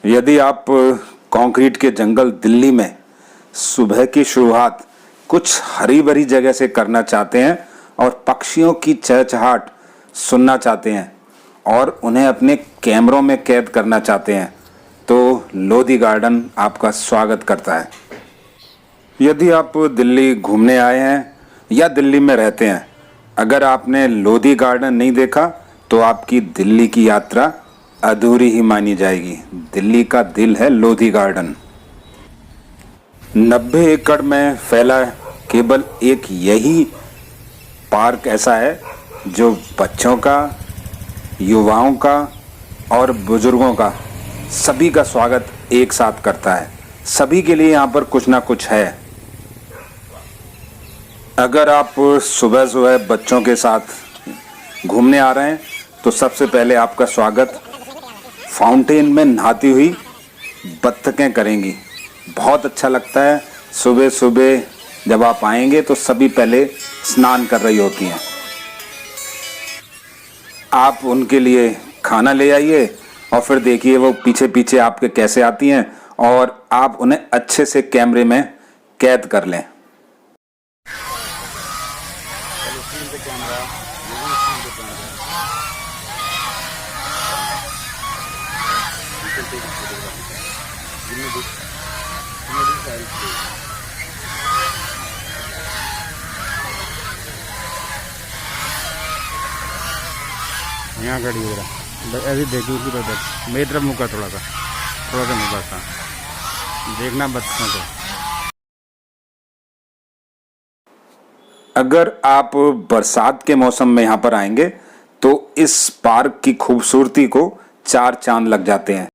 यदि आप कंक्रीट के जंगल दिल्ली में सुबह की शुरुआत कुछ हरी भरी जगह से करना चाहते हैं और पक्षियों की चहचहाट सुनना चाहते हैं और उन्हें अपने कैमरों में कैद करना चाहते हैं तो लोधी गार्डन आपका स्वागत करता है। यदि आप दिल्ली घूमने आए हैं या दिल्ली में रहते हैं, अगर आपने लोधी गार्डन नहीं देखा तो आपकी दिल्ली की यात्रा अधूरी ही मानी जाएगी। दिल्ली का दिल है लोधी गार्डन। 90 एकड़ में फैला केवल एक यही पार्क ऐसा है जो बच्चों का, युवाओं का और बुजुर्गों का सभी का स्वागत एक साथ करता है। सभी के लिए यहाँ पर कुछ ना कुछ है। अगर आप सुबह सुबह बच्चों के साथ घूमने आ रहे हैं तो सबसे पहले आपका स्वागत फाउंटेन में नहाती हुई बत्तखें करेंगी। बहुत अच्छा लगता है। सुबह सुबह जब आप आएंगे तो सभी पहले स्नान कर रही होती हैं। आप उनके लिए खाना ले आइए और फिर देखिए वो पीछे पीछे आपके कैसे आती हैं और आप उन्हें अच्छे से कैमरे में कैद कर लें। यहाँ खड़ी हो रहा ऐसे देखिए पूरा देख मेरी तरफ मुँह का थोड़ा सा मुँह का देखना बच्चों को। अगर आप बरसात के मौसम में यहाँ पर आएंगे तो इस पार्क की खूबसूरती को 4 चांद लग जाते हैं।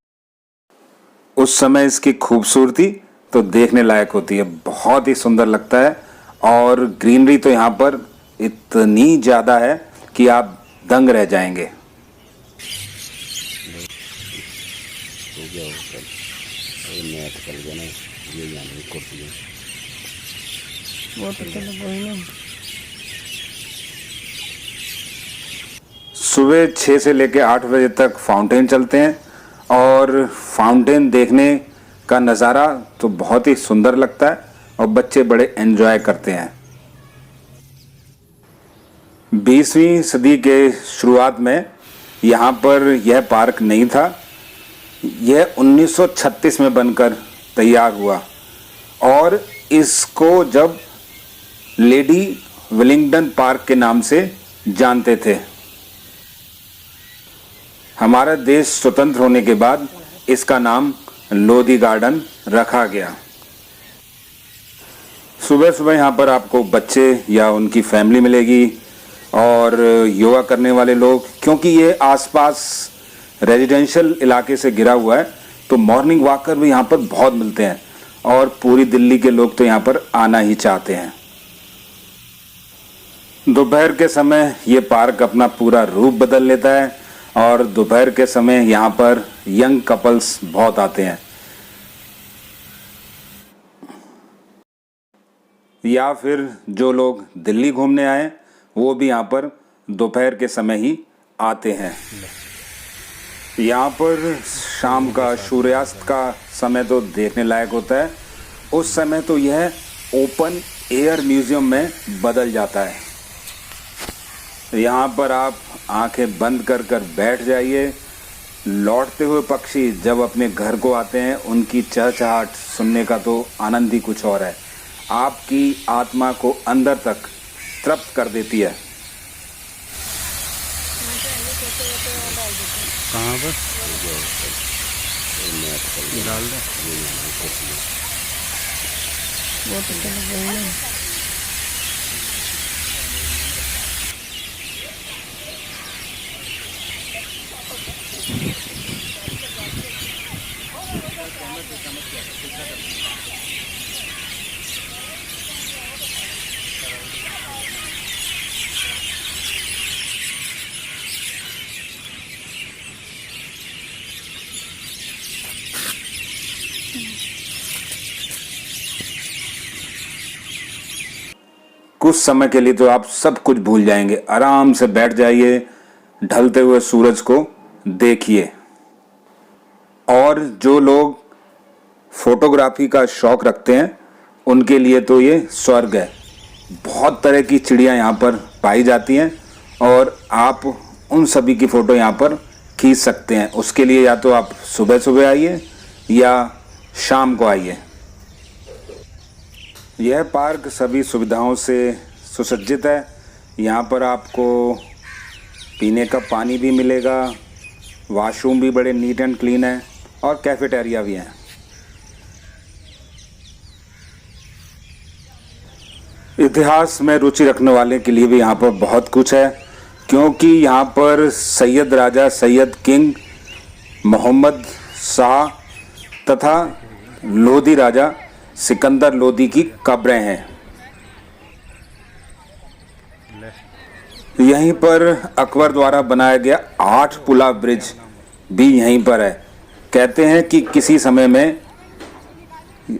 उस समय इसकी खूबसूरती तो देखने लायक होती है। बहुत ही सुंदर लगता है और ग्रीनरी तो यहाँ पर इतनी ज़्यादा है कि आप दंग रह जाएंगे। सुबह 6 से लेकर 8 बजे तक फाउंटेन चलते हैं और फाउंटेन देखने का नज़ारा तो बहुत ही सुंदर लगता है और बच्चे बड़े एंजॉय करते हैं। 20वीं सदी के शुरुआत में यहाँ पर यह पार्क नहीं था। यह 1936 में बनकर तैयार हुआ और इसको जब लेडी विलिंगडन पार्क के नाम से जानते थे। हमारा देश स्वतंत्र होने के बाद इसका नाम लोधी गार्डन रखा गया। सुबह सुबह यहाँ पर आपको बच्चे या उनकी फैमिली मिलेगी और योगा करने वाले लोग, क्योंकि ये आसपास रेजिडेंशियल इलाके से घिरा हुआ है तो मॉर्निंग वॉकर भी यहाँ पर बहुत मिलते हैं और पूरी दिल्ली के लोग तो यहाँ पर आना ही चाहते हैं। दोपहर के समय ये पार्क अपना पूरा रूप बदल लेता है और दोपहर के समय यहाँ पर यंग कपल्स बहुत आते हैं। या फिर जो लोग दिल्ली घूमने आए वो भी यहाँ पर दोपहर के समय ही आते हैं। यहाँ पर शाम का सूर्यास्त का समय तो देखने लायक होता है। उस समय तो यह ओपन एयर म्यूजियम में बदल जाता है। यहाँ पर आप आंखें बंद कर बैठ जाइए। लौटते हुए पक्षी जब अपने घर को आते हैं उनकी चहचहाट सुनने का तो आनंद ही कुछ और है। आपकी आत्मा को अंदर तक तृप्त कर देती है। कहाँ पर डाल दे बहुत अच्छा लग रहा है। कुछ समय के लिए तो आप सब कुछ भूल जाएंगे। आराम से बैठ जाइए, ढलते हुए सूरज को देखिए। और जो लोग फोटोग्राफी का शौक रखते हैं उनके लिए तो ये स्वर्ग है। बहुत तरह की चिड़ियाँ यहाँ पर पाई जाती हैं और आप उन सभी की फ़ोटो यहाँ पर खींच सकते हैं। उसके लिए या तो आप सुबह सुबह आइए या शाम को आइए। यह पार्क सभी सुविधाओं से सुसज्जित है। यहाँ पर आपको पीने का पानी भी मिलेगा, वॉशरूम भी बड़े नीट एंड क्लीन है और कैफेटेरिया भी है। इतिहास में रुचि रखने वाले के लिए भी यहाँ पर बहुत कुछ है, क्योंकि यहाँ पर सैयद राजा सैयद किंग मोहम्मद शाह तथा लोधी राजा सिकंदर लोधी की कब्रें हैं। यहीं पर अकबर द्वारा बनाया गया 8 पुला ब्रिज भी यहीं पर है। कहते हैं कि किसी समय में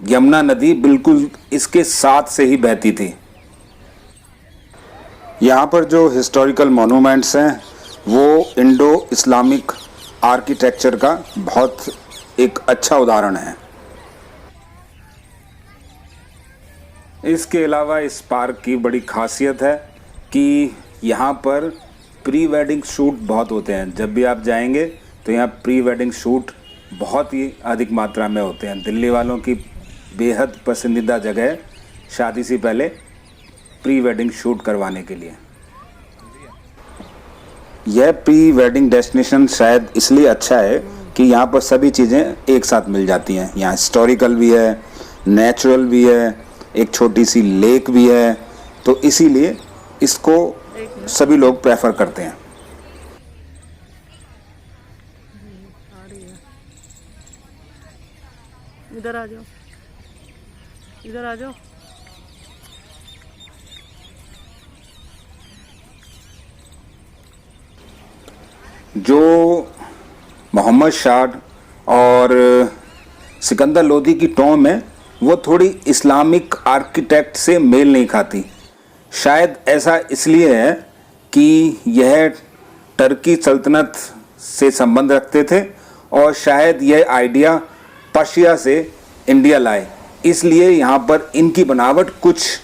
यमुना नदी बिल्कुल इसके साथ से ही बहती थी। यहाँ पर जो हिस्टोरिकल मॉन्यूमेंट्स हैं वो इंडो इस्लामिक आर्किटेक्चर का बहुत एक अच्छा उदाहरण है। इसके अलावा इस पार्क की बड़ी खासियत है कि यहाँ पर प्री वेडिंग शूट बहुत होते हैं। जब भी आप जाएंगे तो यहाँ प्री वेडिंग शूट बहुत ही अधिक मात्रा में होते हैं। दिल्ली वालों की बेहद पसंदीदा जगह है शादी से पहले प्री वेडिंग शूट करवाने के लिए। यह प्री वेडिंग डेस्टिनेशन शायद इसलिए अच्छा है कि यहाँ पर सभी चीज़ें एक साथ मिल जाती हैं। यहाँ हिस्टोरिकल भी है, नेचुरल भी है, एक छोटी सी लेक भी है, तो इसीलिए इसको सभी लोग प्रेफर करते हैं। इधर आ जाओ, इधर आ जाओ। जो मोहम्मद शाह और सिकंदर लोधी की टॉम है वो थोड़ी इस्लामिक आर्किटेक्ट से मेल नहीं खाती। शायद ऐसा इसलिए है कि यह टर्की सल्तनत से संबंध रखते थे और शायद यह आइडिया पर्शिया से इंडिया लाए, इसलिए यहाँ पर इनकी बनावट कुछ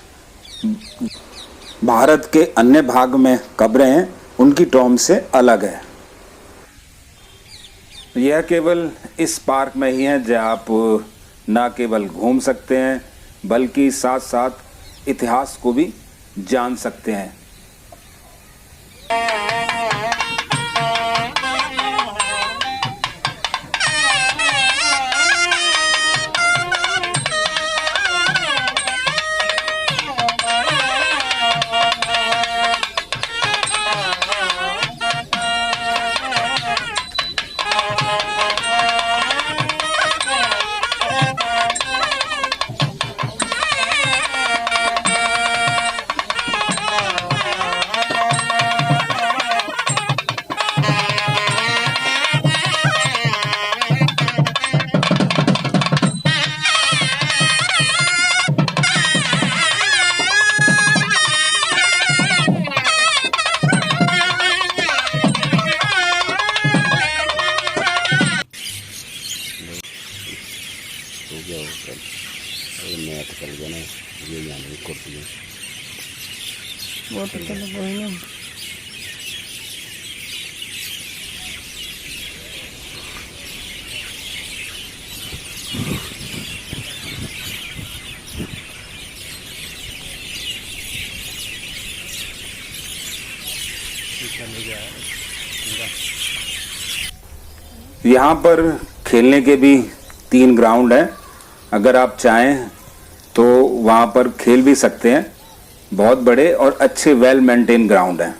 भारत के अन्य भाग में कब्रें हैं उनकी टॉम से अलग है। यह केवल इस पार्क में ही है जहाँ आप न केवल घूम सकते हैं बल्कि साथ साथ इतिहास को भी जान सकते हैं। वो तो चलो कोई नहीं। यहाँ पर खेलने के भी 3 ग्राउंड हैं। अगर आप चाहें तो वहाँ पर खेल भी सकते हैं। बहुत बड़े और अच्छे वेल मेंटेन ग्राउंड हैं।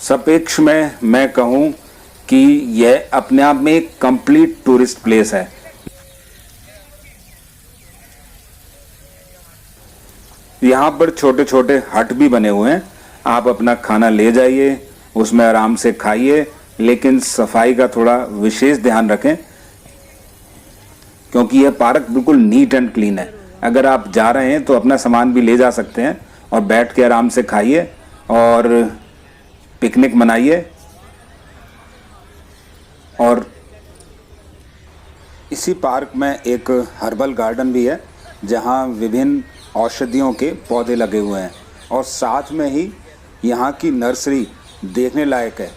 सापेक्ष में मैं कहूँ कि यह अपने आप में एक कंप्लीट टूरिस्ट प्लेस है। यहाँ पर छोटे छोटे हट भी बने हुए हैं। आप अपना खाना ले जाइए, उसमें आराम से खाइए, लेकिन सफाई का थोड़ा विशेष ध्यान रखें क्योंकि यह पार्क बिल्कुल नीट एंड क्लीन है। अगर आप जा रहे हैं तो अपना सामान भी ले जा सकते हैं और बैठ के आराम से खाइए और पिकनिक मनाइए। और इसी पार्क में एक हर्बल गार्डन भी है जहाँ विभिन्न औषधियों के पौधे लगे हुए हैं और साथ में ही यहाँ की नर्सरी देखने लायक है,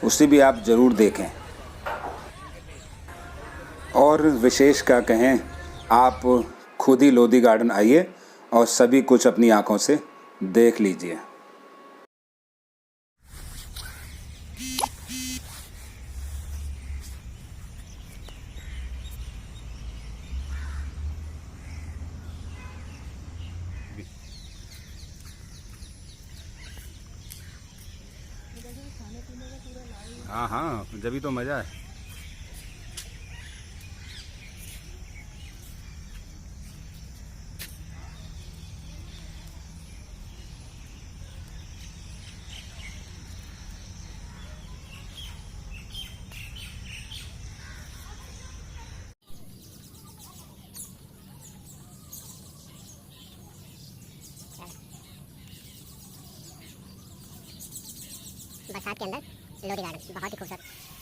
उसे भी आप ज़रूर देखें। और विशेष क्या कहें, आप खुद ही लोधी गार्डन आइए और सभी कुछ अपनी आंखों से देख लीजिए। हाँ हाँ, जब तो मज़ा है। बरसात के अंदर लोधी गार्डन बहुत ही खूबसूरत